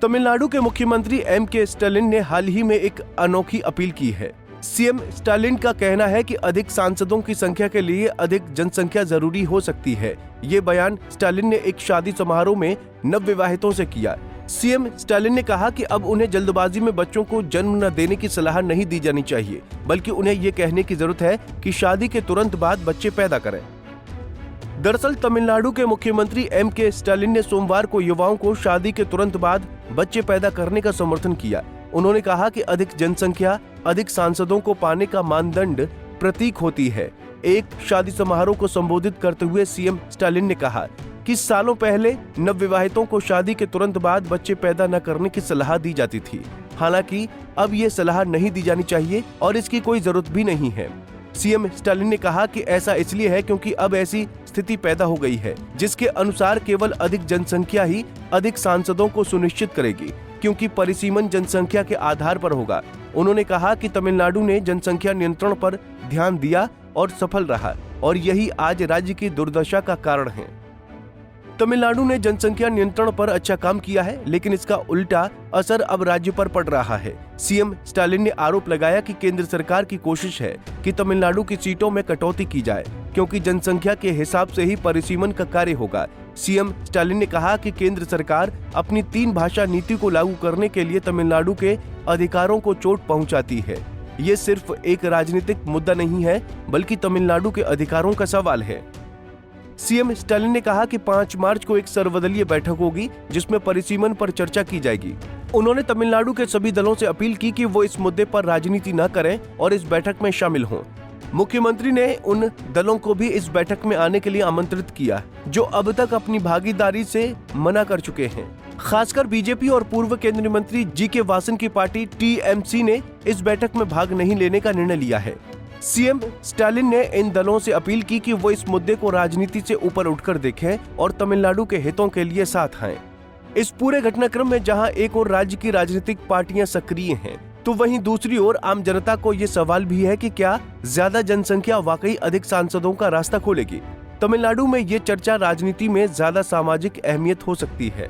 तमिलनाडु के मुख्यमंत्री MK. Stalin ने हाल ही में एक अनोखी अपील की है। सीएम स्टालिन का कहना है कि अधिक सांसदों की संख्या के लिए अधिक जनसंख्या जरूरी हो सकती है। ये बयान स्टालिन ने एक शादी समारोह में नवविवाहितों से किया। सीएम स्टालिन ने कहा कि अब उन्हें जल्दबाजी में बच्चों को जन्म न देने की सलाह नहीं दी जानी चाहिए, बल्कि उन्हें ये कहने की जरूरत है कि शादी के तुरंत बाद बच्चे पैदा करें। दरअसल तमिलनाडु के मुख्यमंत्री एम.के. स्टालिन ने सोमवार को युवाओं को शादी के तुरंत बाद बच्चे पैदा करने का समर्थन किया। उन्होंने कहा कि अधिक जनसंख्या अधिक सांसदों को पाने का मानदंड प्रतीक होती है। एक शादी समारोह को संबोधित करते हुए सीएम स्टालिन ने कहा कि सालों पहले नवविवाहितों को शादी के तुरंत बाद बच्चे पैदा न करने की सलाह दी जाती थी। हालांकि अब ये सलाह नहीं दी जानी चाहिए और इसकी कोई जरूरत भी नहीं है। सीएम स्टालिन ने कहा कि ऐसा इसलिए है क्योंकि अब ऐसी स्थिति पैदा हो गई है जिसके अनुसार केवल अधिक जनसंख्या ही अधिक सांसदों को सुनिश्चित करेगी, क्योंकि परिसीमन जनसंख्या के आधार पर होगा। उन्होंने कहा कि तमिलनाडु ने जनसंख्या नियंत्रण पर ध्यान दिया और सफल रहा, और यही आज राज्य की दुर्दशा का कारण है। तमिलनाडु ने जनसंख्या नियंत्रण पर अच्छा काम किया है, लेकिन इसका उल्टा असर अब राज्य पर पड़ रहा है। सीएम स्टालिन ने आरोप लगाया कि केंद्र सरकार की कोशिश है कि तमिलनाडु की सीटों में कटौती की जाए, क्योंकि जनसंख्या के हिसाब से ही परिसीमन का कार्य होगा। सीएम स्टालिन ने कहा कि केंद्र सरकार अपनी 3 भाषा नीति को लागू करने के लिए तमिलनाडु के अधिकारों को चोट पहुंचाती है। ये सिर्फ एक राजनीतिक मुद्दा नहीं है, बल्कि तमिलनाडु के अधिकारों का सवाल है। सीएम स्टालिन ने कहा कि 5 मार्च को एक सर्वदलीय बैठक होगी जिसमें परिसीमन पर चर्चा की जाएगी। उन्होंने तमिलनाडु के सभी दलों से अपील की कि वो इस मुद्दे पर राजनीति न करें और इस बैठक में शामिल हों। मुख्यमंत्री ने उन दलों को भी इस बैठक में आने के लिए आमंत्रित किया जो अब तक अपनी भागीदारी से मना कर चुके हैं। खासकर बीजेपी और पूर्व केंद्रीय मंत्री जी.के. वासन की पार्टी टीएमसी ने इस बैठक में भाग नहीं लेने का निर्णय लिया है। सीएम स्टालिन ने इन दलों से अपील की कि वो इस मुद्दे को राजनीति से ऊपर उठकर देखें और तमिलनाडु के हितों के लिए साथ आएं। इस पूरे घटनाक्रम में जहां एक और राज्य की राजनीतिक पार्टियां सक्रिय हैं, तो वहीं दूसरी ओर आम जनता को ये सवाल भी है कि क्या ज्यादा जनसंख्या वाकई अधिक सांसदों का रास्ता खोलेगी। तमिलनाडु में ये चर्चा राजनीति में ज्यादा सामाजिक अहमियत हो सकती है।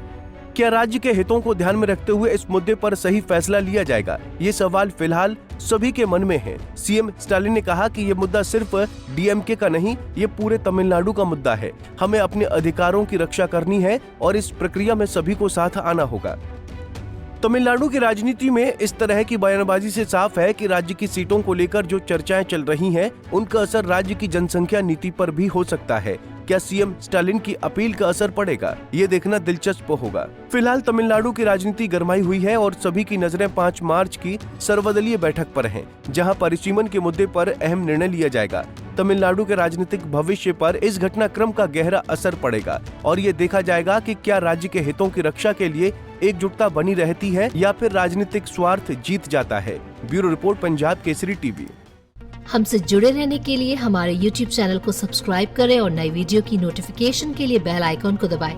क्या राज्य के हितों को ध्यान में रखते हुए इस मुद्दे पर सही फैसला लिया जाएगा? ये सवाल फिलहाल सभी के मन में है। सीएम स्टालिन ने कहा कि ये मुद्दा सिर्फ डीएमके का नहीं, ये पूरे तमिलनाडु का मुद्दा है। हमें अपने अधिकारों की रक्षा करनी है और इस प्रक्रिया में सभी को साथ आना होगा। तमिलनाडु की राजनीति में इस तरह की बयानबाजी से साफ है कि राज्य की सीटों को लेकर जो चर्चाएं चल रही हैं, उनका असर राज्य की जनसंख्या नीति पर भी हो सकता है। क्या सीएम स्टालिन की अपील का असर पड़ेगा, ये देखना दिलचस्प होगा। फिलहाल तमिलनाडु की राजनीति गरमाई हुई है और सभी की नजरें 5 मार्च की सर्वदलीय बैठक पर हैं, जहां परिसीमन के मुद्दे पर अहम निर्णय लिया जाएगा। तमिलनाडु के राजनीतिक भविष्य पर इस घटनाक्रम का गहरा असर पड़ेगा और ये देखा जाएगा कि क्या राज्य के हितों की रक्षा के लिए एकजुटता बनी रहती है या फिर राजनीतिक स्वार्थ जीत जाता है। Bureau report, Punjab Kesari TV. हमसे जुड़े रहने के लिए हमारे YouTube चैनल को सब्सक्राइब करें और नई वीडियो की नोटिफिकेशन के लिए बेल आइकॉन को दबाएं।